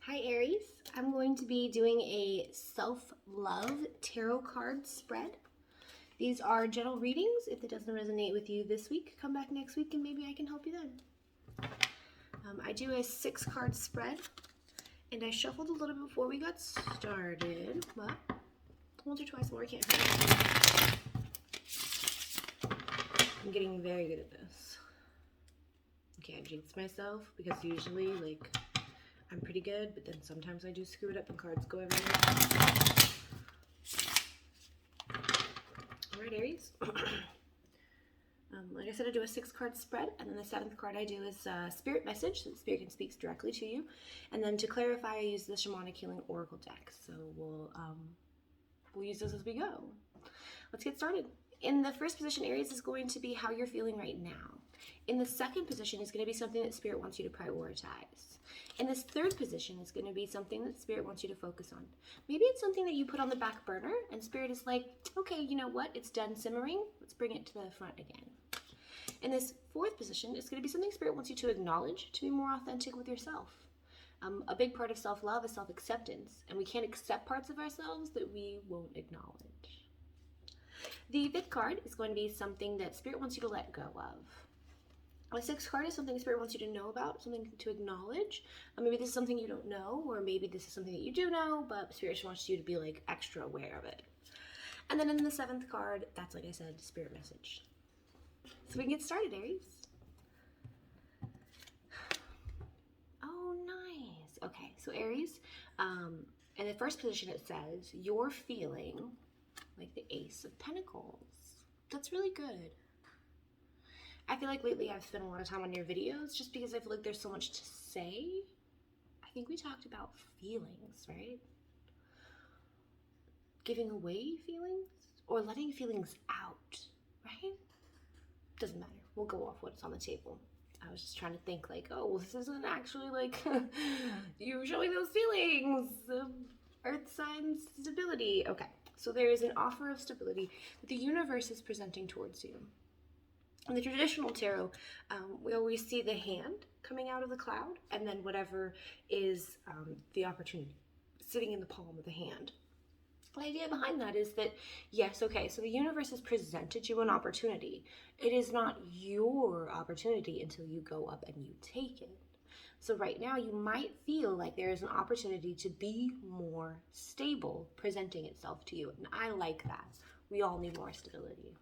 Hi Aries, I'm going to be doing a self-love tarot card spread. These are general readings. If it doesn't resonate with you this week, come back next week and maybe I can help you then. I do a 6-card spread and I shuffled a little bit before we got started, but once or twice more can't hurt. I'm getting very good at this. I can't jinx myself because usually I'm pretty good, but then sometimes I do screw it up and cards go everywhere. Alright, Aries. Like I said, I do a 6-card spread, and then the 7th card I do is Spirit Message, so the Spirit can speak directly to you. And then to clarify, I use the Shamanic Healing Oracle deck, so we'll use those as we go. Let's get started. In the first position, Aries, is going to be how you're feeling right now. In the second position is going to be something that Spirit wants you to prioritize. In this third position is going to be something that Spirit wants you to focus on. Maybe it's something that you put on the back burner and Spirit is like, okay, you know what? It's done simmering. Let's bring it to the front again. In this fourth position, it's going to be something Spirit wants you to acknowledge, to be more authentic with yourself. A big part of self-love is self-acceptance, and we can't accept parts of ourselves that we won't acknowledge. The 5th card is going to be something that Spirit wants you to let go of. The 6th card is something Spirit wants you to know about, something to acknowledge. Maybe this is something you don't know, or maybe this is something that you do know, but Spirit just wants you to be like extra aware of it. And then in the 7th card, that's, like I said, Spirit Message. So we can get started, Aries. Oh, nice. Okay, so Aries, in the first position it says, you're feeling like the Ace of Pentacles. That's really good. I feel like lately I've spent a lot of time on your videos just because I feel like there's so much to say. I think we talked about feelings, right? Giving away feelings or letting feelings out, right? Doesn't matter. We'll go off what's on the table. I was just trying to think like, oh, well, this isn't actually like you showing those feelings. Earth signs stability. Okay, so there is an offer of stability that the universe is presenting towards you. In the traditional tarot, we always see the hand coming out of the cloud and then whatever is the opportunity sitting in the palm of the hand. The idea behind that is that, yes, okay, so the universe has presented you an opportunity. It is not your opportunity until you go up and you take it. So right now you might feel like there is an opportunity to be more stable presenting itself to you. And I like that. We all need more stability.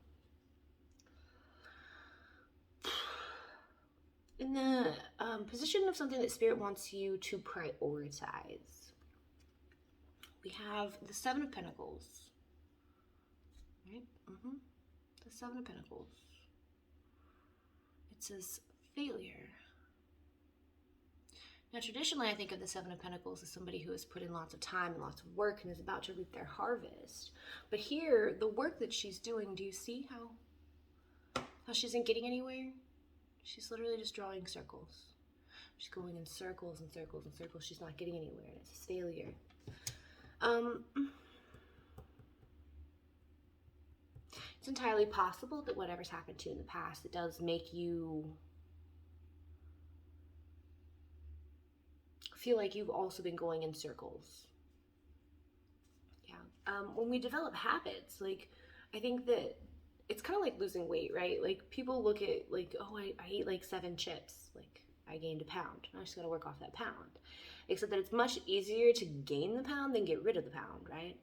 In the position of something that Spirit wants you to prioritize, we have the 7 of Pentacles, right? The 7 of Pentacles. It says failure. Now, traditionally, I think of the 7 of Pentacles as somebody who has put in lots of time and lots of work and is about to reap their harvest. But here, the work that she's doing, do you see how she isn't getting anywhere? She's literally just drawing circles. She's going in circles and circles and circles. She's not getting anywhere, and it's a failure. It's entirely possible that whatever's happened to you in the past, it does make you feel like you've also been going in circles. Yeah. When we develop habits, like, I think that it's kind of like losing weight, right? Like, people look at like, oh, I ate like 7 chips. Like, I gained a pound. I just got to work off that pound. Except that it's much easier to gain the pound than get rid of the pound, right?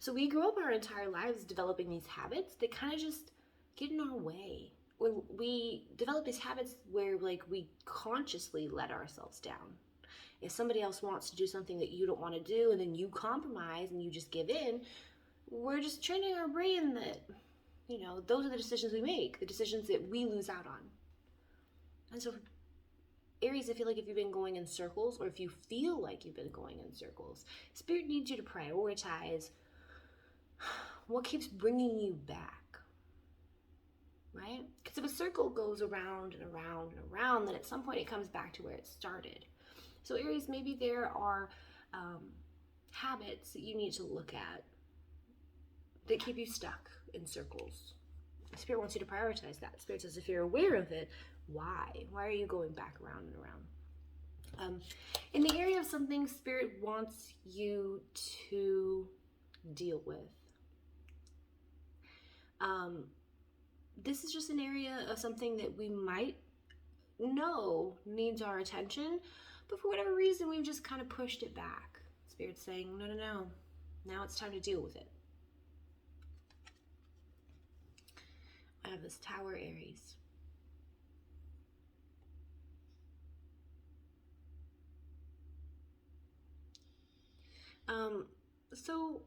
So we grow up our entire lives developing these habits that kind of just get in our way. When we develop these habits where like we consciously let ourselves down. If somebody else wants to do something that you don't want to do and then you compromise and you just give in, we're just training our brain that, you know, those are the decisions we make, the decisions that we lose out on. And so, Aries, I feel like if you've been going in circles, or if you feel like you've been going in circles, Spirit needs you to prioritize what keeps bringing you back, right? Because if a circle goes around and around and around, then at some point it comes back to where it started. So Aries, maybe there are habits that you need to look at that keep you stuck in circles. Spirit wants you to prioritize that. Spirit says if you're aware of it, why? Why are you going back around and around? In the area of something Spirit wants you to deal with. This is just an area of something that we might know needs our attention, but for whatever reason, we've just kind of pushed it back. Spirit's saying, no, no, no. Now it's time to deal with it. I have this Tower, Aries. So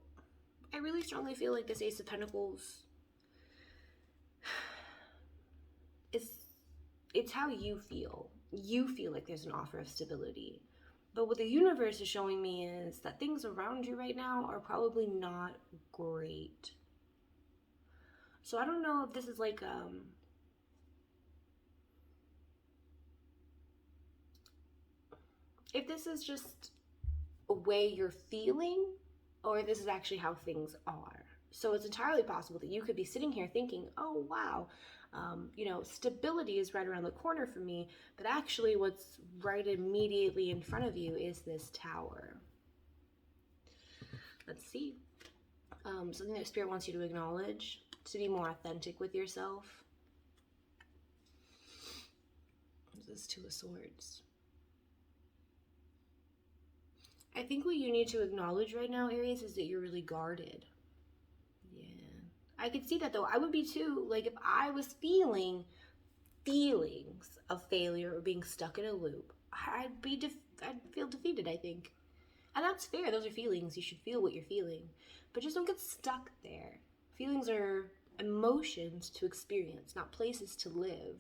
I really strongly feel like this Ace of Pentacles it's how you feel. You feel like there's an offer of stability. But what the universe is showing me is that things around you right now are probably not great. So I don't know if this is like if this is just a way you're feeling, or if this is actually how things are. So it's entirely possible that you could be sitting here thinking, oh wow, you know, stability is right around the corner for me, but actually what's right immediately in front of you is this Tower. Let's see. Something that Spirit wants you to acknowledge, to be more authentic with yourself. This is Two of Swords. I think what you need to acknowledge right now, Aries, is that you're really guarded. Yeah. I could see that though. I would be too. Like if I was feeling feelings of failure or being stuck in a loop, I'd feel defeated, I think. And that's fair. Those are feelings. You should feel what you're feeling. But just don't get stuck there. Feelings are emotions to experience, not places to live.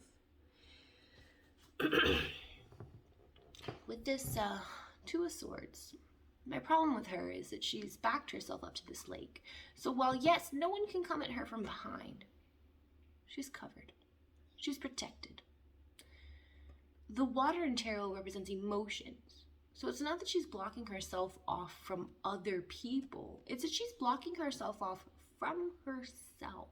With this Two of Swords, my problem with her is that she's backed herself up to this lake. So while yes, no one can come at her from behind, she's covered. She's protected. The water in tarot represents emotions. So it's not that she's blocking herself off from other people. It's that she's blocking herself off from herself.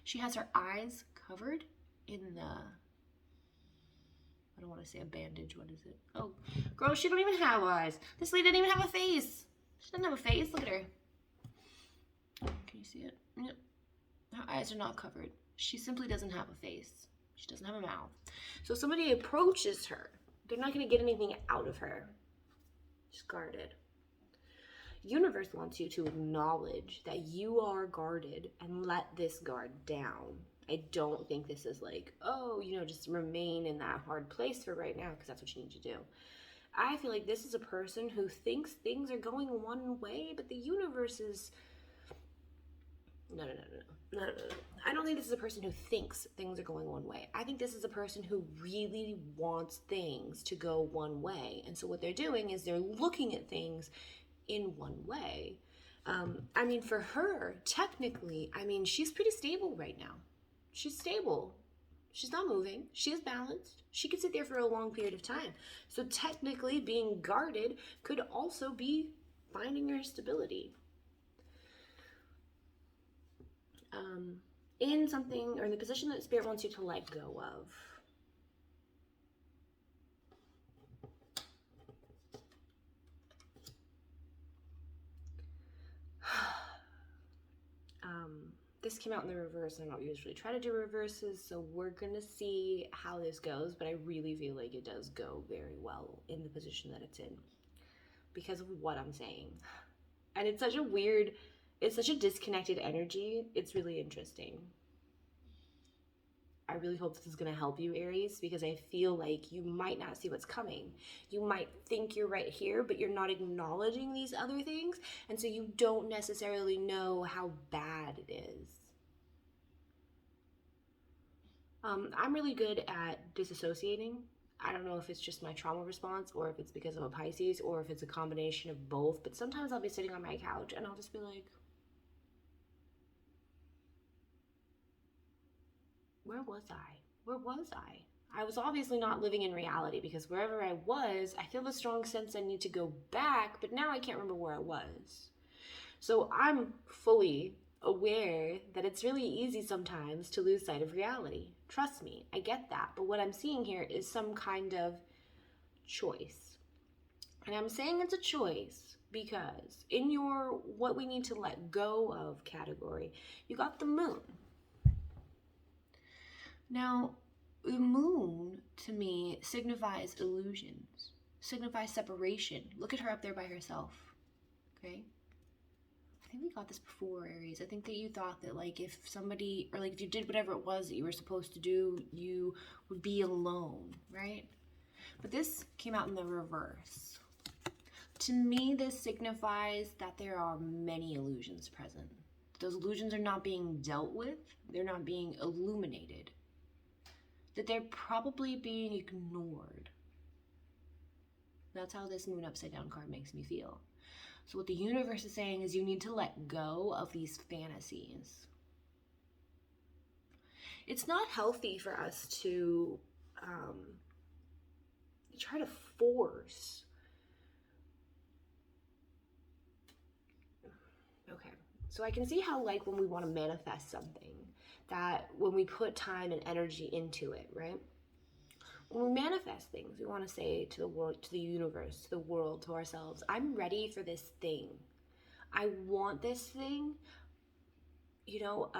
She has her eyes covered in the, I don't want to say a bandage. What is it? Oh, girl, she don't even have eyes. This lady didn't even have a face. She doesn't have a face. Look at her. Can you see it? Yep. Her eyes are not covered. She simply doesn't have a face. She doesn't have a mouth. So if somebody approaches her, they're not going to get anything out of her. She's guarded. Universe wants you to acknowledge that you are guarded and let this guard down. I don't think this is like, oh, you know, just remain in that hard place for right now, because that's what you need to do. I feel like this is a person who thinks things are going one way, but the universe is... No. I don't think this is a person who thinks things are going one way. I think this is a person who really wants things to go one way. And so what they're doing is they're looking at things in one way. I mean, for her, technically, I mean, she's pretty stable right now. She's stable. She's not moving. She's balanced. She could sit there for a long period of time. So technically, being guarded could also be finding her stability. In something, or in the position that Spirit wants you to let go of. This came out in the reverse. I don't usually try to do reverses, so we're gonna see how this goes, but I really feel like it does go very well in the position that it's in because of what I'm saying. And it's such a weird, it's such a disconnected energy. It's really interesting. I really hope this is going to help you, Aries, because I feel like you might not see what's coming. You might think you're right here, but you're not acknowledging these other things, and so you don't necessarily know how bad it is. I'm really good at disassociating. I don't know if it's just my trauma response, or if it's because I'm a Pisces, or if it's a combination of both, but sometimes I'll be sitting on my couch and I'll just be like, where was I? Where was I? I was obviously not living in reality, because wherever I was, I feel the strong sense I need to go back, but now I can't remember where I was. So I'm fully aware that it's really easy sometimes to lose sight of reality. Trust me, I get that. But what I'm seeing here is some kind of choice. And I'm saying it's a choice because in your what we need to let go of category, you got the moon. Now, the moon to me signifies illusions, signifies separation. Look at her up there by herself, okay? I think we got this before, Aries. I think that you thought that like if somebody, or like if you did whatever it was that you were supposed to do, you would be alone, right? But this came out in the reverse. To me, this signifies that there are many illusions present. Those illusions are not being dealt with. They're not being illuminated. That they're probably being ignored. That's how this moon upside down card makes me feel. So what the universe is saying is you need to let go of these fantasies. It's not healthy for us to try to force. Okay, so I can see how like when we want to manifest something, that when we put time and energy into it, right? When we manifest things, we want to say to the world, to the universe, to the world, to ourselves, I'm ready for this thing. I want this thing, you know,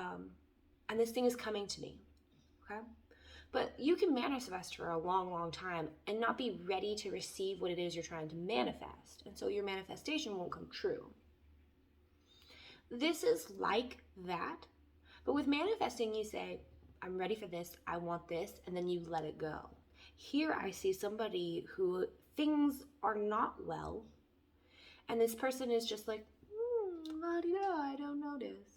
and this thing is coming to me, okay? But you can manifest for a long, long time and not be ready to receive what it is you're trying to manifest. And so your manifestation won't come true. This is like that. But with manifesting, you say, I'm ready for this, I want this, and then you let it go. Here I see somebody who things are not well, and this person is just like, I don't notice.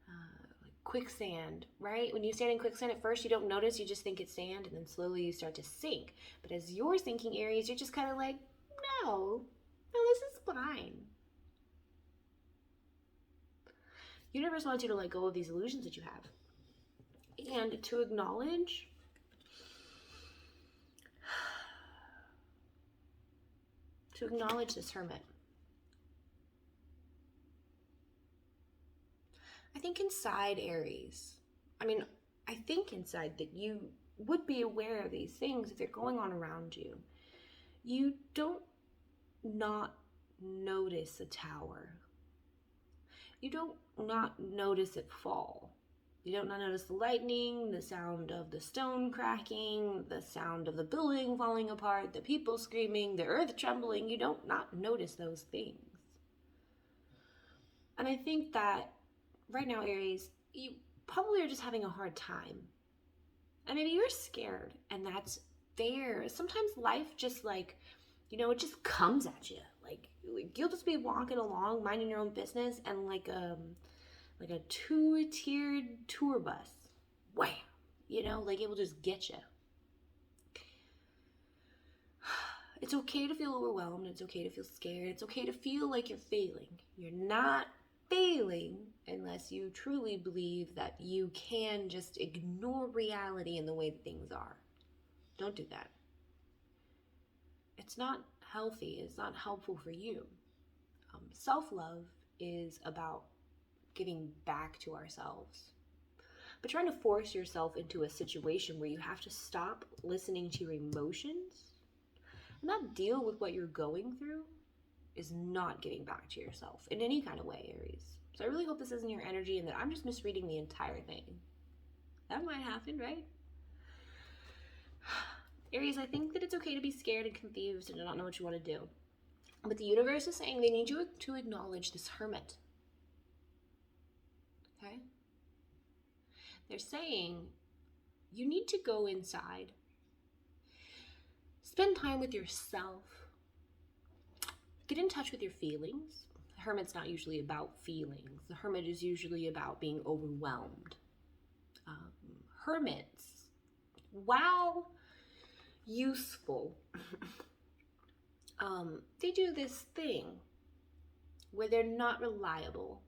Like quicksand, right? When you stand in quicksand at first, you don't notice, you just think it's sand, and then slowly you start to sink. But as you're sinking, Aries, you're just kind of like, no, this is fine. Universe wants you to let go of these illusions that you have and to acknowledge this hermit. I think inside Aries, I think inside that you would be aware of these things if they're going on around you. You don't not notice a tower. You don't not notice it fall. You don't not notice the lightning, the sound of the stone cracking, the sound of the building falling apart, the people screaming, the earth trembling. You don't not notice those things. And I think that right now, Aries, you probably are just having a hard time. And maybe you're scared, and that's fair. Sometimes life just like, it just comes at you. Like you'll just be walking along, minding your own business, and like a two-tiered tour bus, wham, like it will just get you. It's okay to feel overwhelmed. It's okay to feel scared. It's okay to feel like you're failing. You're not failing unless you truly believe that you can just ignore reality in the way that things are. Don't do that. It's not healthy. It's not helpful for you. Self-love is about giving back to ourselves. But trying to force yourself into a situation where you have to stop listening to your emotions and not deal with what you're going through is not giving back to yourself in any kind of way, Aries. So I really hope this isn't your energy and that I'm just misreading the entire thing. That might happen, right? Aries, I think that it's okay to be scared and confused and to not know what you want to do. But the universe is saying they need you to acknowledge this hermit. Okay? They're saying you need to go inside, spend time with yourself, get in touch with your feelings. The hermit's not usually about feelings. The hermit is usually about being overwhelmed. Hermits, while useful, they do this thing where they're not reliable.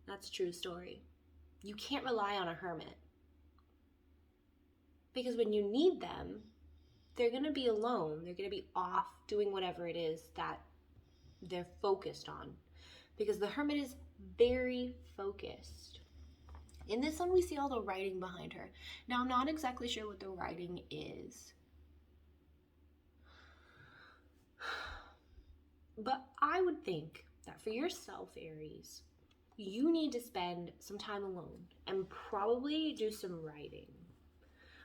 That's a true story. You can't rely on a hermit because when you need them, they're going to be alone. They're going to be off doing whatever it is that they're focused on because the hermit is very focused. In this one, we see all the writing behind her. Now, I'm not exactly sure what the writing is. But I would think that for yourself, Aries, you need to spend some time alone and probably do some writing.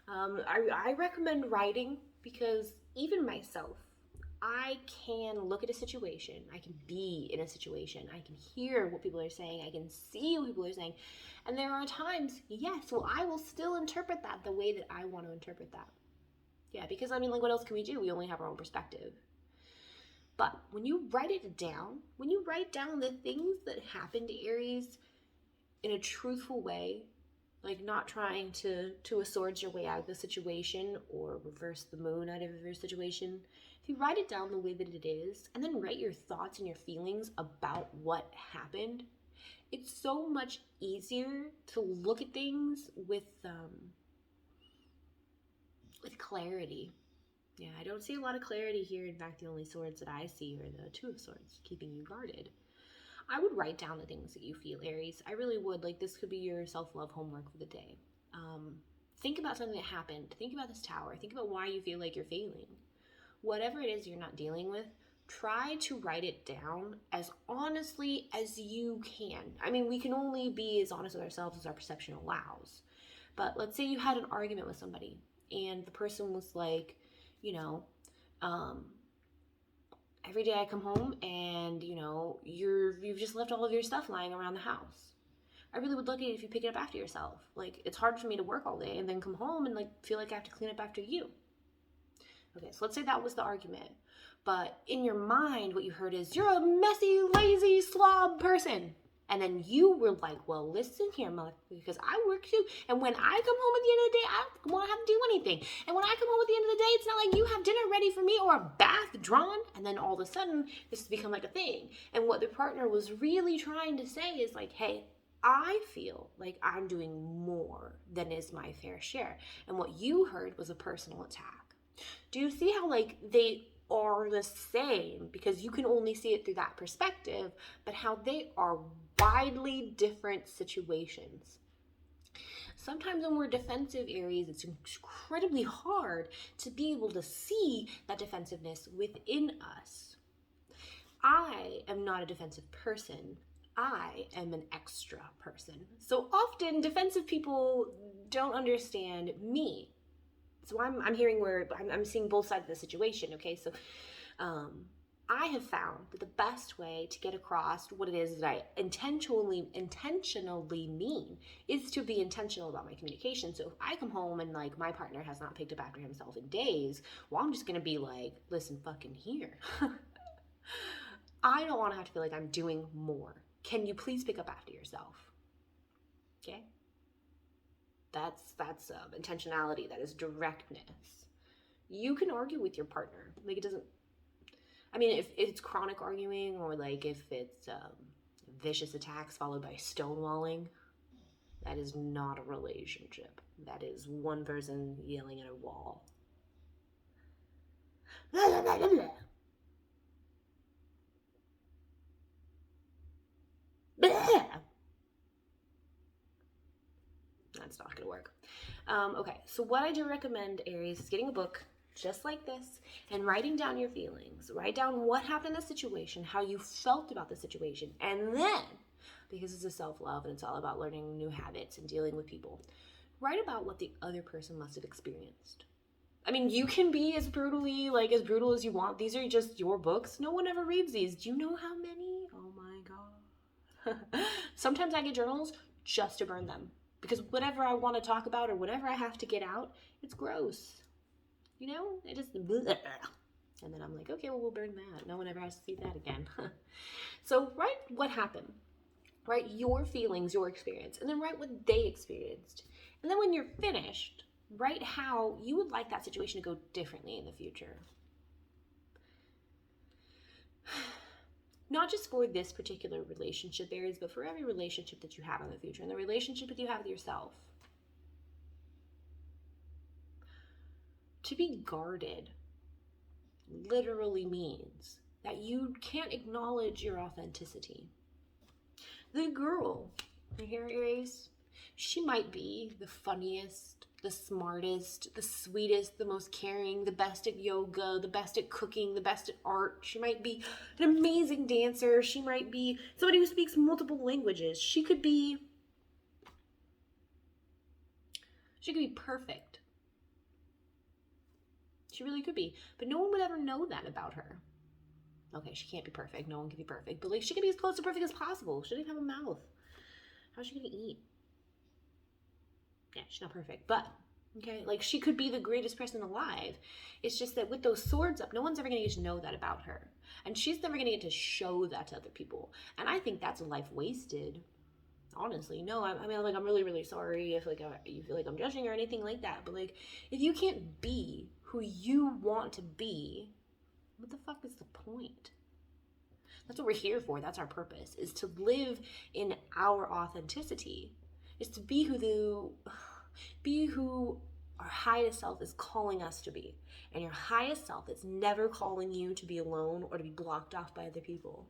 I recommend writing because even myself, I can look at a situation, I can be in a situation, I can hear what people are saying, I can see what people are saying. And there are times, yes, well, I will still interpret that the way that I want to interpret that. Yeah, because I mean, like, what else can we do? We only have our own perspective. But when you write it down, when you write down the things that happen to Aries in a truthful way, like not trying to swords your way out of the situation or reverse the moon out of your situation, if you write it down the way that it is, and then write your thoughts and your feelings about what happened, it's so much easier to look at things with clarity. Yeah, I don't see a lot of clarity here. In fact, the only swords that I see are the Two of Swords, keeping you guarded. I would write down the things that you feel, Aries. I really would. Like, this could be your self-love homework for the day. Think about something that happened. Think about this tower. Think about why you feel like you're failing. Whatever it is you're not dealing with, try to write it down as honestly as you can. I mean, we can only be as honest with ourselves as our perception allows. But let's say you had an argument with somebody and the person was like, you know, every day I come home and, you know, you've just left all of your stuff lying around the house. I really would look at it if you pick it up after yourself. Like, it's hard for me to work all day and then come home and, like, feel like I have to clean up after you. Okay, so let's say that was the argument. But in your mind, what you heard is, you're a messy, lazy, slob person. And then you were like, well, listen here, mother, because I work too. And when I come home at the end of the day, I don't want to have to do anything. And when I come home at the end of the day, it's not like you have dinner ready for me or a bath drawn. And then all of a sudden, this has become like a thing. And what the partner was really trying to say is like, hey, I feel like I'm doing more than is my fair share. And what you heard was a personal attack. Do you see how, like, they are the same because you can only see it through that perspective, but how they are widely different situations? Sometimes when we're defensive, Aries, it's incredibly hard to be able to see that defensiveness within us. I am not a defensive person. I am an extra person. So often defensive people don't understand me. So I'm hearing where I'm seeing both sides of the situation. Okay, so I have found that the best way to get across what it is that I intentionally mean is to be intentional about my communication. So if I come home and, like, my partner has not picked up after himself in days, well, I'm just gonna be like, listen, fucking here. I don't want to have to feel like I'm doing more. Can you please pick up after yourself? Okay. That's intentionality. That is directness. You can argue with your partner. Like, it doesn't, I mean, if it's chronic arguing, or like if it's vicious attacks followed by stonewalling, that is not a relationship. That is one person yelling at a wall. That's not gonna work. Okay, so what I do recommend, Aries, is getting a book just like this and writing down your feelings. Write down what happened in the situation, how you felt about the situation, and then, because it's a self-love and it's all about learning new habits and dealing with people, write about what the other person must have experienced. I mean, you can be as brutal as you want. These are just your books. No one ever reads these. Do you know how many? Oh my God. Sometimes I get journals just to burn them, because whatever I want to talk about or whatever I have to get out, it's gross. You know, it just, bleh. And then I'm like, okay, well, we'll burn that. No one ever has to see that again. So write what happened. Write your feelings, your experience, and then write what they experienced. And then when you're finished, write how you would like that situation to go differently in the future. Not just for this particular relationship, Aries, but for every relationship that you have in the future, and the relationship that you have with yourself. To be guarded literally means that you can't acknowledge your authenticity. The girl, here, Aries, she might be the funniest, the smartest, the sweetest, the most caring, the best at yoga, the best at cooking, the best at art. She might be an amazing dancer. She might be somebody who speaks multiple languages. She could be perfect. She really could be. But no one would ever know that about her. Okay, she can't be perfect. No one can be perfect. But like, she could be as close to perfect as possible. She doesn't even have a mouth. How's she gonna eat? Yeah, she's not perfect. But, okay, like, she could be the greatest person alive. It's just that with those swords up, no one's ever gonna get to know that about her. And she's never gonna get to show that to other people. And I think that's a life wasted. Honestly, no, I mean, like, I'm really, really sorry if, like, you feel like I'm judging or anything like that. But, like, if you can't be who you want to be, what the fuck is the point? That's what we're here for. That's our purpose, is to live in our authenticity. Is to be who our highest self is calling us to be. And your highest self is never calling you to be alone or to be blocked off by other people.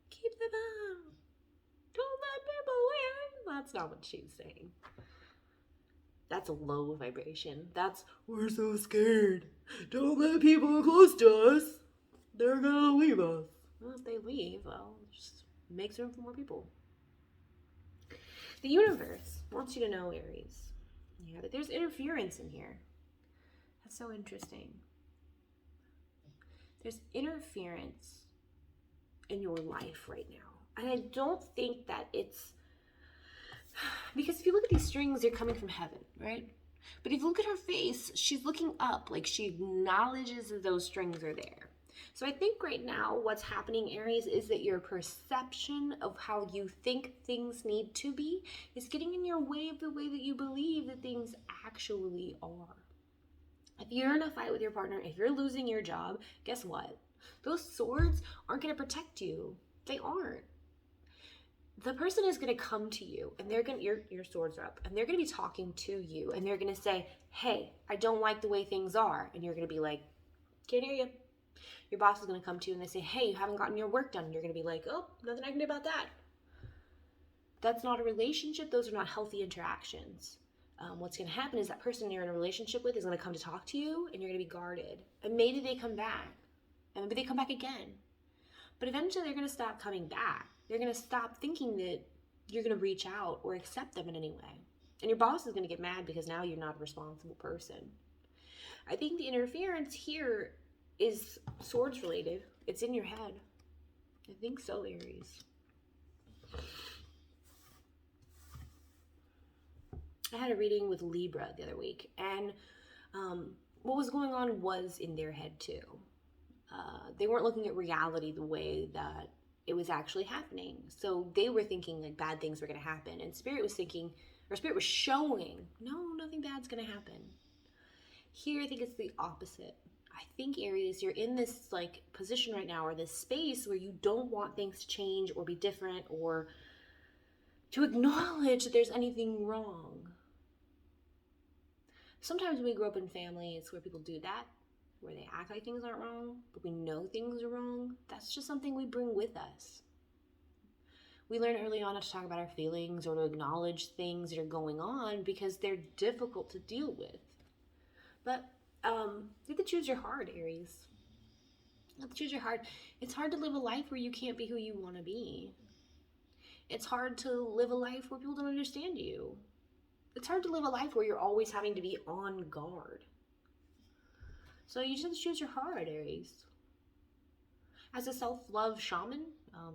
Keep them out. Don't let people win. That's not what she's saying. That's a low vibration. That's, we're so scared. Don't let people close to us. They're gonna leave us. Well, if they leave, well, it just makes room for more people. The universe wants you to know, Aries, yeah, that there's interference in here. That's so interesting. There's interference in your life right now. And I don't think that it's, because if you look at these strings, they're coming from heaven, right? But if you look at her face, she's looking up, like she acknowledges that those strings are there. So I think right now what's happening, Aries, is that your perception of how you think things need to be is getting in your way of the way that you believe that things actually are. If you're in a fight with your partner, if you're losing your job, guess what? Those swords aren't going to protect you. They aren't. The person is going to come to you, and they're going to, your swords are up, and they're going to be talking to you, and they're going to say, hey, I don't like the way things are. And you're going to be like, can't hear you. Your boss is going to come to you and they say, hey, you haven't gotten your work done. And you're going to be like, oh, nothing I can do about that. That's not a relationship. Those are not healthy interactions. What's going to happen is that person you're in a relationship with is going to come to talk to you, and you're going to be guarded. And maybe they come back, and maybe they come back again. But eventually they're going to stop coming back. They're going to stop thinking that you're going to reach out or accept them in any way. And your boss is going to get mad because now you're not a responsible person. I think the interference here is swords related. It's in your head. I think so, Aries. I had a reading with Libra the other week, and what was going on was in their head too. They weren't looking at reality the way that it was actually happening. So they were thinking like bad things were going to happen, and Spirit was thinking, or Spirit was showing, no, nothing bad's going to happen. Here, I think it's the opposite. I think, Aries, you're in this like position right now, or this space where you don't want things to change or be different, or to acknowledge that there's anything wrong. Sometimes when we grow up in families where people do that, where they act like things aren't wrong, but we know things are wrong, that's just something we bring with us. We learn early on not to talk about our feelings or to acknowledge things that are going on because they're difficult to deal with. But you have to choose your heart, Aries. You have to choose your heart. It's hard to live a life where you can't be who you want to be. It's hard to live a life where people don't understand you. It's hard to live a life where you're always having to be on guard. So you just have to choose your heart, Aries. As a self-love shaman,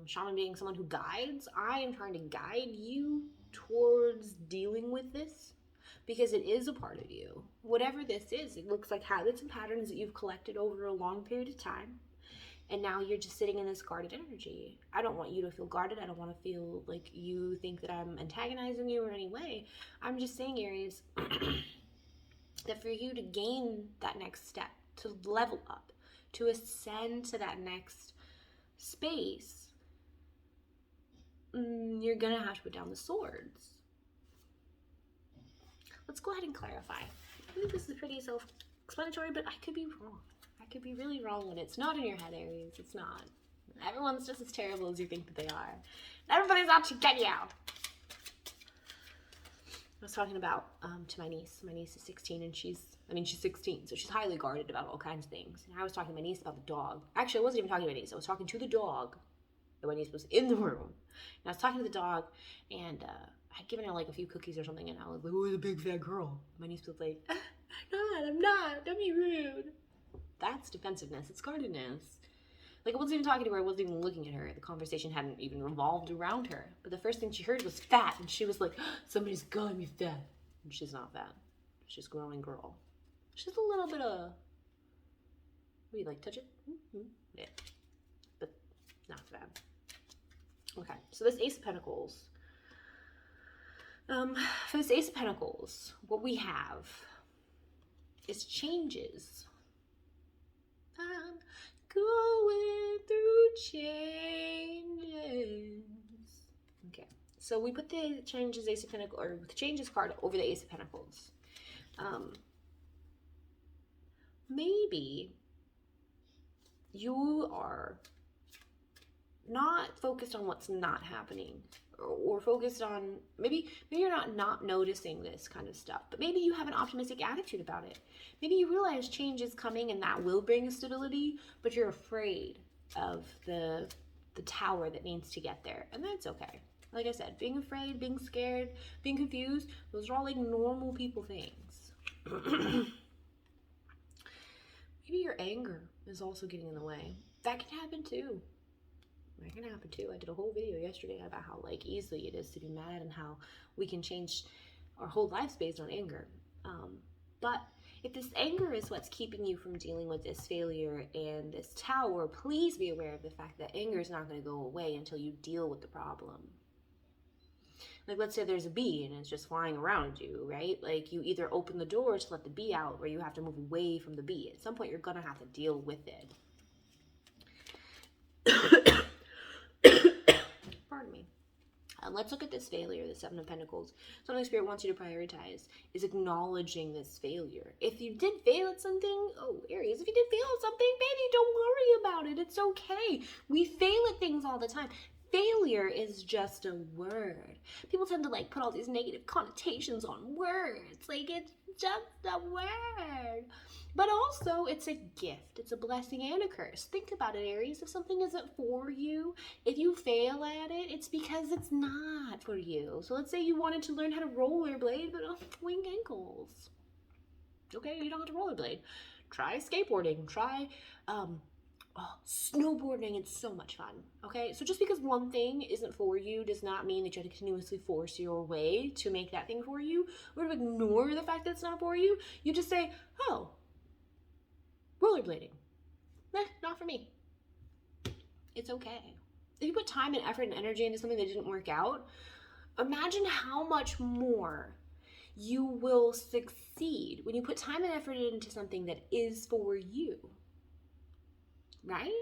shaman being someone who guides, I am trying to guide you towards dealing with this because it is a part of you. Whatever this is, it looks like habits and patterns that you've collected over a long period of time. And now you're just sitting in this guarded energy. I don't want you to feel guarded. I don't want to feel like you think that I'm antagonizing you in any way. I'm just saying, Aries, that for you to gain that next step, to level up, to ascend to that next space, you're going to have to put down the swords. Let's go ahead and clarify. I think this is pretty self-explanatory, but I could be wrong. I could be really wrong when it's not in your head, Aries. It's not. Everyone's just as terrible as you think that they are. Everybody's out to get you. I was talking about to my niece. My niece is 16 and she's 16, so she's highly guarded about all kinds of things. And I was talking to my niece about the dog. Actually, I wasn't even talking to my niece. I was talking to the dog. And my niece was in the room. And I was talking to the dog, and I'd given her like a few cookies or something, and I was like, "Oh, the big fat girl." My niece was like, I'm not. Don't be rude. That's defensiveness. It's guardedness. Like, I wasn't even talking to her. I wasn't even looking at her. The conversation hadn't even revolved around her. But the first thing she heard was fat. And she was like, somebody's calling me fat. And she's not fat. She's a growing girl. She's a little bit of... What do you like, touch it? Mm-hmm. Yeah. But not bad. Okay. So this Ace of Pentacles. For this Ace of Pentacles, what we have is changes. Going through changes. Okay, so we put the changes Ace of Pentacles, or the changes card over the Ace of Pentacles. Maybe you are not focused on what's not happening, or focused on maybe you're not noticing this kind of stuff, but maybe you have an optimistic attitude about it. Maybe you realize change is coming and that will bring stability, but you're afraid of the tower that needs to get there, and that's okay. Like I said, being afraid, being scared, being confused, those are all like normal people things. Maybe your anger is also getting in the way. That can happen too. That can happen too. I did a whole video yesterday about how like easily it is to be mad and how we can change our whole lives based on anger. But if this anger is what's keeping you from dealing with this failure and this tower, please be aware of the fact that anger is not going to go away until you deal with the problem. Like, let's say there's a bee and it's just flying around you, right? Like, you either open the door to let the bee out, or you have to move away from the bee. At some point, you're going to have to deal with it. Pardon me. Let's look at this failure, the Seven of Pentacles. Something Spirit wants you to prioritize is acknowledging this failure. If you did fail at something, Aries, if you did fail at something, baby, don't worry about it. It's okay. We fail at things all the time. Failure is just a word. People tend to like put all these negative connotations on words. Like, it's just a word. But also, it's a gift. It's a blessing and a curse. Think about it, Aries. If something isn't for you, if you fail at it, it's because it's not for you. So let's say you wanted to learn how to rollerblade, but wing ankles. Okay, you don't have to rollerblade. Try skateboarding. Try snowboarding. It's so much fun. Okay, so just because one thing isn't for you does not mean that you have to continuously force your way to make that thing for you, or to ignore the fact that it's not for you. You just say, oh, rollerblading, not for me. It's okay. If you put time and effort and energy into something that didn't work out, imagine how much more you will succeed when you put time and effort into something that is for you. Right?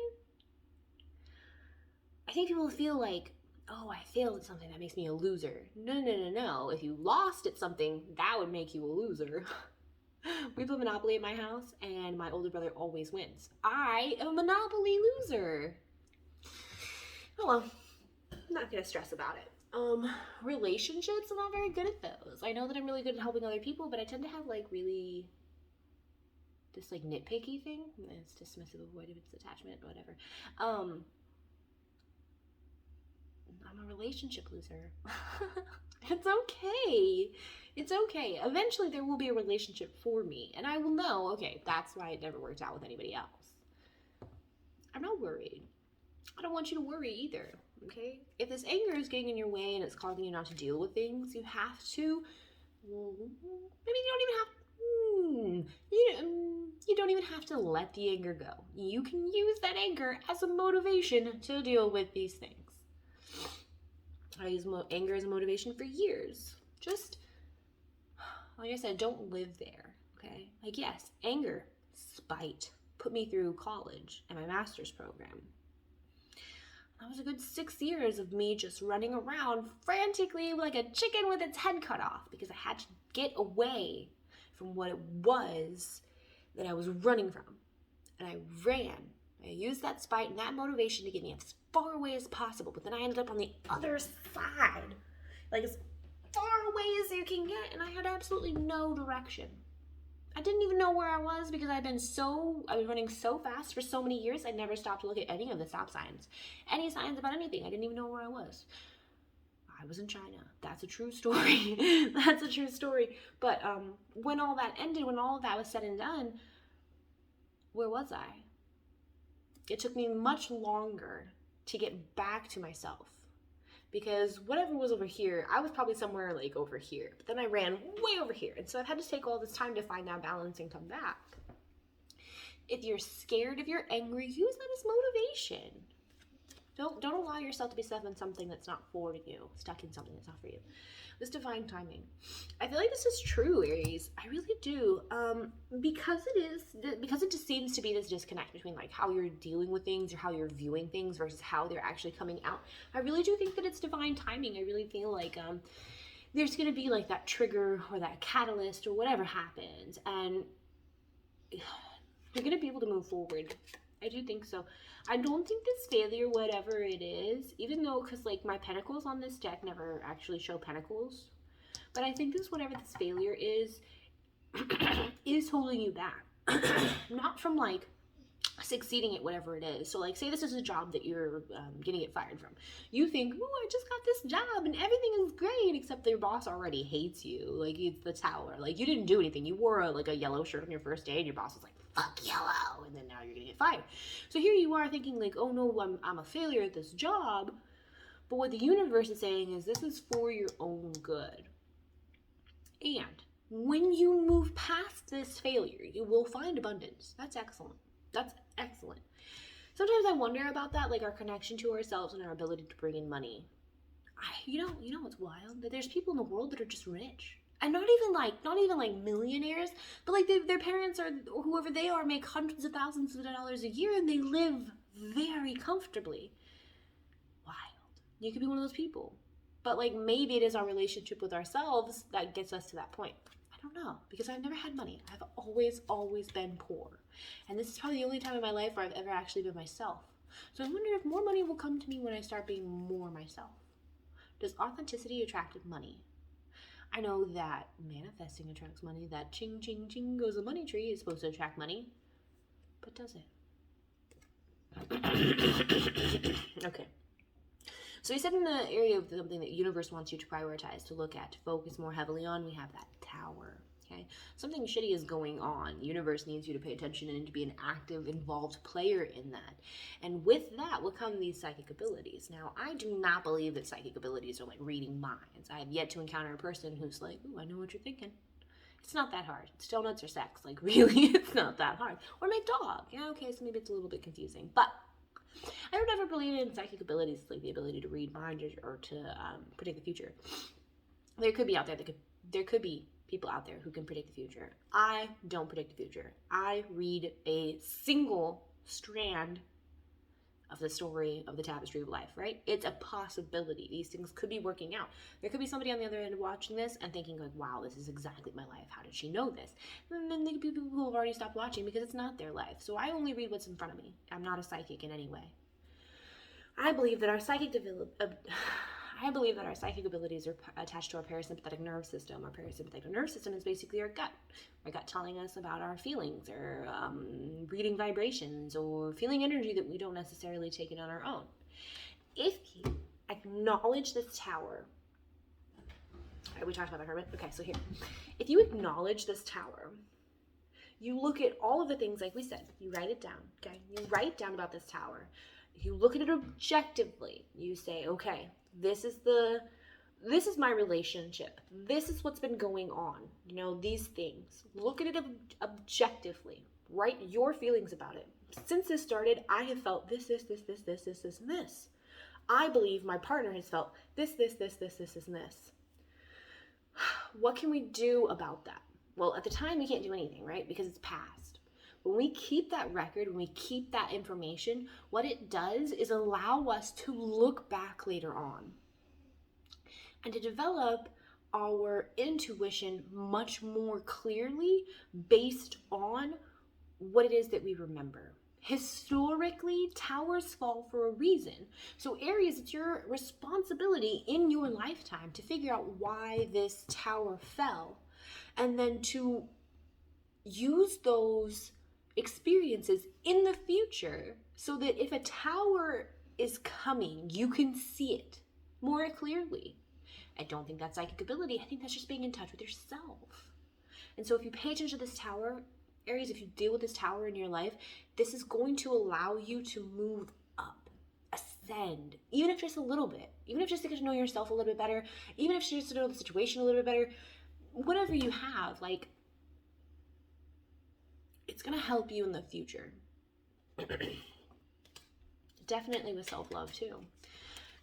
I think people feel like, oh, I failed at something, that makes me a loser. No. If you lost at something, that would make you a loser. We play Monopoly at my house, and my older brother always wins. I am a Monopoly loser. Oh well, I'm not gonna stress about it. Relationships, I'm not very good at those. I know that I'm really good at helping other people, but I tend to have like really this like nitpicky thing. It's dismissive, avoidance, attachment, whatever. I'm a relationship loser. It's okay. It's okay. Eventually there will be a relationship for me, and I will know, okay, that's why it never worked out with anybody else. I'm not worried. I don't want you to worry either, okay? If this anger is getting in your way and it's causing you not to deal with things, you have to, maybe you don't even have to let the anger go. You can use that anger as a motivation to deal with these things. I use anger as a motivation for years. Just, like I said, don't live there, okay? Like, yes, anger, spite, put me through college and my master's program. That was a good 6 years of me just running around frantically like a chicken with its head cut off, because I had to get away from what it was that I was running from. And I ran. I used that spite and that motivation to get me as far away as possible, but then I ended up on the other side. Like, as far away as you can get, and I had absolutely no direction. I didn't even know where I was because I was running so fast for so many years. I never stopped to look at any of the stop signs, any signs about anything. I didn't even know where I was. I was in China. That's a true story. That's a true story. But when all that ended, when all of that was said and done, where was I? It took me much longer to get back to myself. Because whatever was over here, I was probably somewhere like over here. But then I ran way over here. And so I've had to take all this time to find that balance and come back. If you're scared, if you're angry, use that as motivation. Don't allow yourself to be stuck in something that's not for you. Stuck in something that's not for you. This divine timing. I feel like this is true, Aries. I really do. Because it just seems to be this disconnect between like how you're dealing with things or how you're viewing things versus how they're actually coming out. I really do think that it's divine timing. I really feel like there's going to be like that trigger or that catalyst or whatever happens, and you're going to be able to move forward. I do think so. I don't think this failure, whatever it is, even though, because like my pentacles on this deck never actually show pentacles, but I think this, whatever this failure is holding you back. Not from like succeeding at whatever it is. So like, say this is a job that you're gonna get fired from. You think, oh, I just got this job and everything is great, except your boss already hates you. Like, it's the Tower. Like, you didn't do anything. You wore a yellow shirt on your first day and your boss was like, fuck yellow, and then now you're gonna get fired. So here you are thinking like, oh no, I'm a failure at this job. But what the universe is saying is this is for your own good. And when you move past this failure, you will find abundance. That's excellent. That's excellent. Sometimes I wonder about that, like our connection to ourselves and our ability to bring in money. You know what's wild? That there's people in the world that are just rich. And not even like millionaires, but like their parents or whoever they are make hundreds of thousands of dollars a year and they live very comfortably. Wild. You could be one of those people. But like maybe it is our relationship with ourselves that gets us to that point. I don't know, because I've never had money. I've always been poor. And this is probably the only time in my life where I've ever actually been myself. So I wonder if more money will come to me when I start being more myself. Does authenticity attract money? I know that manifesting attracts money, that ching, ching, ching goes the money tree is supposed to attract money. But does it? Okay. So we said in the area of something that the universe wants you to prioritize, to look at, to focus more heavily on, we have that Tower. Okay, something shitty is going on. The universe needs you to pay attention and to be an active, involved player in that. And with that will come these psychic abilities. Now, I do not believe that psychic abilities are like reading minds. I have yet to encounter a person who's like, ooh, I know what you're thinking. It's not that hard. It's donuts or sex. Like, really, it's not that hard. Or my dog. Yeah, okay, so maybe it's a little bit confusing. But I don't ever believe in psychic abilities, like the ability to read minds or to predict the future. There could be people out there who can predict the future. I don't predict the future. I read a single strand of the story of the tapestry of life, right? It's a possibility. These things could be working out. There could be somebody on the other end watching this and thinking like, wow, this is exactly my life. How did she know this? And then there could be people who have already stopped watching because it's not their life. So I only read what's in front of me. I'm not a psychic in any way. I believe that our psychic abilities are attached to our parasympathetic nerve system. Our parasympathetic nerve system is basically our gut telling us about our feelings, or reading vibrations, or feeling energy that we don't necessarily take in on our own. If you acknowledge this Tower, we talked about the Hermit. Okay, so here, if you acknowledge this Tower, you look at all of the things, like we said, you write it down, okay? You write down about this Tower. You look at it objectively. You say, okay, this is my relationship. This is what's been going on. You know, these things. Look at it objectively. Write your feelings about it. Since this started, I have felt this, and this. I believe my partner has felt this, and this. What can we do about that? Well, at the time, we can't do anything, right? Because it's past. When we keep that record, when we keep that information, what it does is allow us to look back later on and to develop our intuition much more clearly based on what it is that we remember. Historically, towers fall for a reason. So Aries, it's your responsibility in your lifetime to figure out why this tower fell, and then to use those experiences in the future so that if a tower is coming, you can see it more clearly. I don't think that's psychic ability. I think that's just being in touch with yourself. And so if you pay attention to this tower, Aries, if you deal with this tower in your life, this is going to allow you to move up, ascend, even if just a little bit, even if just to get to know yourself a little bit better, even if just to know the situation a little bit better, whatever you have, like, it's going to help you in the future. Definitely with self-love too.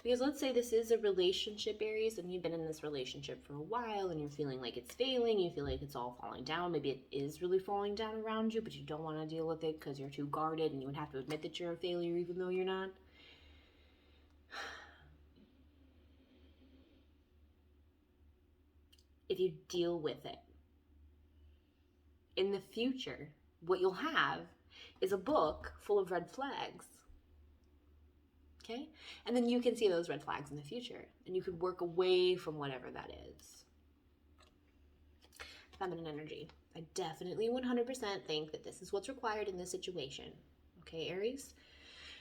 Because let's say this is a relationship, Aries, and you've been in this relationship for a while and you're feeling like it's failing, you feel like it's all falling down. Maybe it is really falling down around you, but you don't want to deal with it because you're too guarded and you would have to admit that you're a failure even though you're not. If you deal with it, in the future, what you'll have is a book full of red flags. Okay? And then you can see those red flags in the future and you could work away from whatever that is. Feminine energy. I definitely 100% think that this is what's required in this situation. Okay, Aries?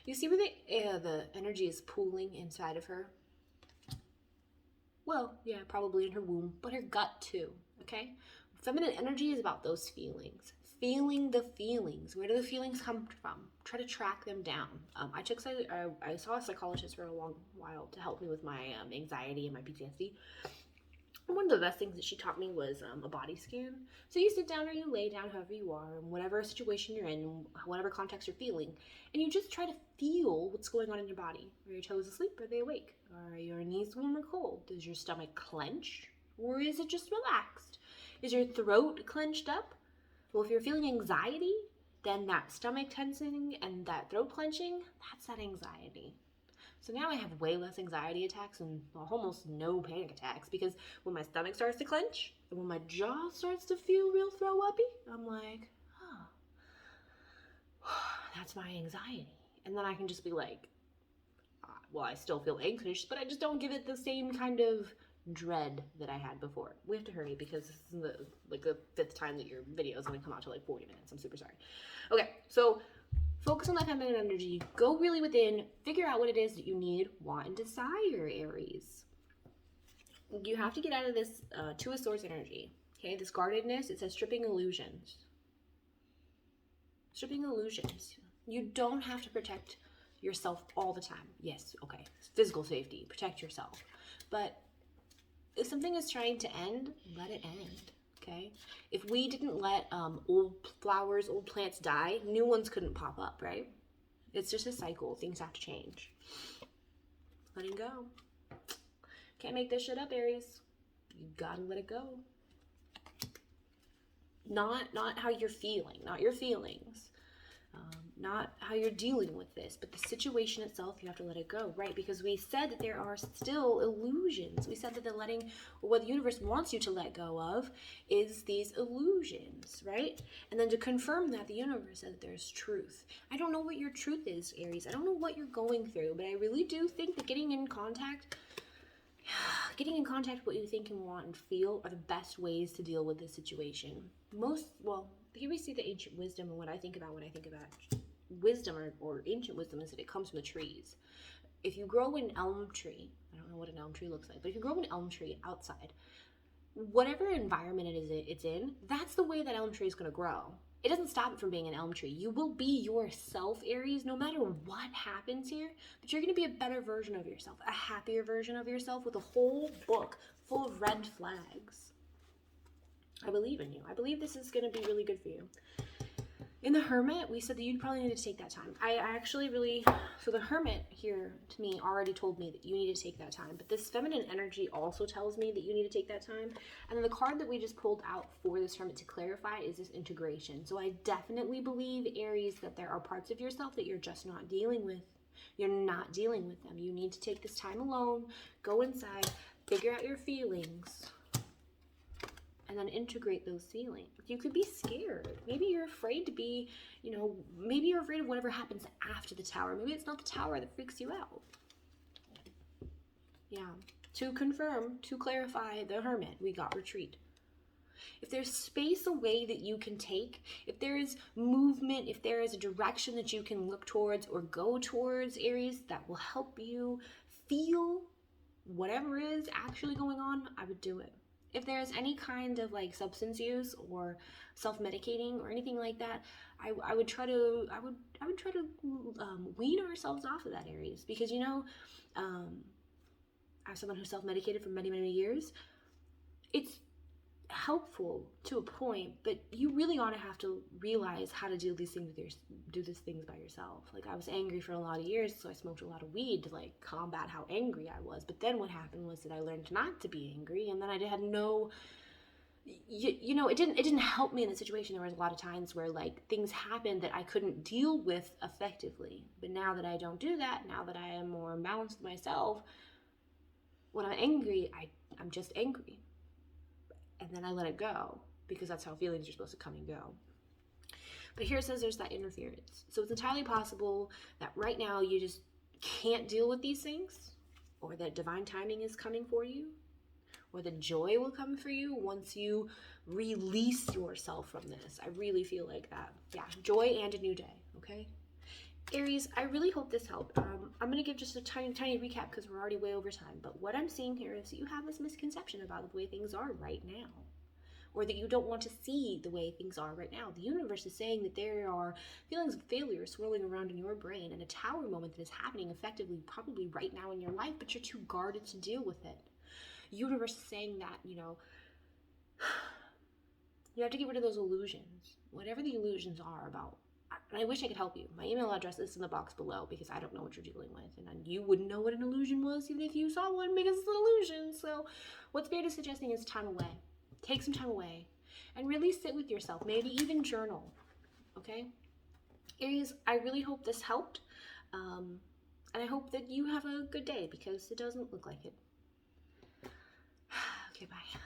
You see where the energy is pooling inside of her? Well, yeah, probably in her womb, but her gut too, okay? Feminine energy is about those feelings. Feeling the feelings. Where do the feelings come from? Try to track them down. I saw a psychologist for a long while to help me with my anxiety and my PTSD. And one of the best things that she taught me was a body scan. So you sit down or you lay down, however you are, in whatever situation you're in, whatever context you're feeling, and you just try to feel what's going on in your body. Are your toes asleep? Are they awake? Are your knees warm or cold? Does your stomach clench? Or is it just relaxed? Is your throat clenched up? Well, if you're feeling anxiety, then that stomach tensing and that throat clenching, that's that anxiety. So now I have way less anxiety attacks and almost no panic attacks, because when my stomach starts to clench and when my jaw starts to feel real throw-uppy, I'm like, oh, that's my anxiety. And then I can just be like, well, I still feel anxious, but I just don't give it the same kind of dread that I had before. We have to hurry because this is the fifth time that your video is going to come out to like 40 minutes. I'm super sorry. Okay, so focus on that feminine energy. Go really within. Figure out what it is that you need, want, and desire, Aries. You have to get out of this Two of Swords energy. Okay, this guardedness. It says stripping illusions. Stripping illusions. You don't have to protect yourself all the time. Yes, okay. Physical safety. Protect yourself. But if something is trying to end, let it end. Okay? If we didn't let old flowers, old plants die, new ones couldn't pop up, right? It's just a cycle. Things have to change. Letting go. Can't make this shit up, Aries. You gotta let it go. Not how you're feeling, not your feelings. Not how you're dealing with this, but the situation itself, you have to let it go, right? Because we said that there are still illusions. We said that what the universe wants you to let go of is these illusions, right? And then to confirm that, the universe said that there's truth. I don't know what your truth is, Aries. I don't know what you're going through, but I really do think that getting in contact with what you think and want and feel are the best ways to deal with this situation. Here we see the ancient wisdom, and what I think about wisdom or ancient wisdom is that it comes from the trees. If you grow an elm tree, I don't know what an elm tree looks like, but if you grow an elm tree outside, whatever environment it's in, that's the way that elm tree is going to grow. It doesn't stop it from being an elm tree. You will be yourself, Aries, no matter what happens here, but you're going to be a better version of yourself, a happier version of yourself with a whole book full of red flags. I believe in you. I believe this is going to be really good for you. In the Hermit, we said that you'd probably need to take that time. So the Hermit here to me already told me that you need to take that time. But this feminine energy also tells me that you need to take that time. And then the card that we just pulled out for this Hermit to clarify is this integration. So I definitely believe, Aries, that there are parts of yourself that you're just not dealing with. You're not dealing with them. You need to take this time alone, go inside, figure out your feelings. and then integrate those feelings. You could be scared. Maybe you're afraid to be, you know, maybe you're afraid of whatever happens after the Tower. Maybe it's not the Tower that freaks you out. Yeah. To confirm, to clarify the Hermit, we got Retreat. If there's space away that you can take, if there is movement, if there is a direction that you can look towards or go towards, Aries, that will help you feel whatever is actually going on, I would do it. If there's any kind of like substance use or self-medicating or anything like that, I would try to wean ourselves off of that, Aries, because you know, as someone who self-medicated for many years, it's helpful to a point, but you really ought to have to realize how to do these things by yourself. Like, I was angry for a lot of years, so I smoked a lot of weed to like combat how angry I was. But then what happened was that I learned not to be angry, and then I had no, you know, it didn't help me in the situation. There was a lot of times where like things happened that I couldn't deal with effectively. But now that I don't do that, now that I am more balanced with myself, when I'm angry, I'm just angry. And then I let it go, because that's how feelings are supposed to come and go. But here it says there's that interference. So it's entirely possible that right now you just can't deal with these things, or that divine timing is coming for you, or the joy will come for you once you release yourself from this. I really feel like that. Yeah, joy and a new day, okay? Aries, I really hope this helped. I'm going to give just a tiny recap because we're already way over time. But what I'm seeing here is that you have this misconception about the way things are right now, or that you don't want to see the way things are right now. The universe is saying that there are feelings of failure swirling around in your brain, and a Tower moment that is happening effectively probably right now in your life, but you're too guarded to deal with it. The universe is saying that, you know, you have to get rid of those illusions, whatever the illusions are about. And I wish I could help you. My email address is in the box below, because I don't know what you're dealing with. And you wouldn't know what an illusion was even if you saw one, because it's an illusion. So what Spirit is suggesting is time away. Take some time away and really sit with yourself. Maybe even journal. Okay? Aries, I really hope this helped. And I hope that you have a good day, because it doesn't look like it. Okay, bye.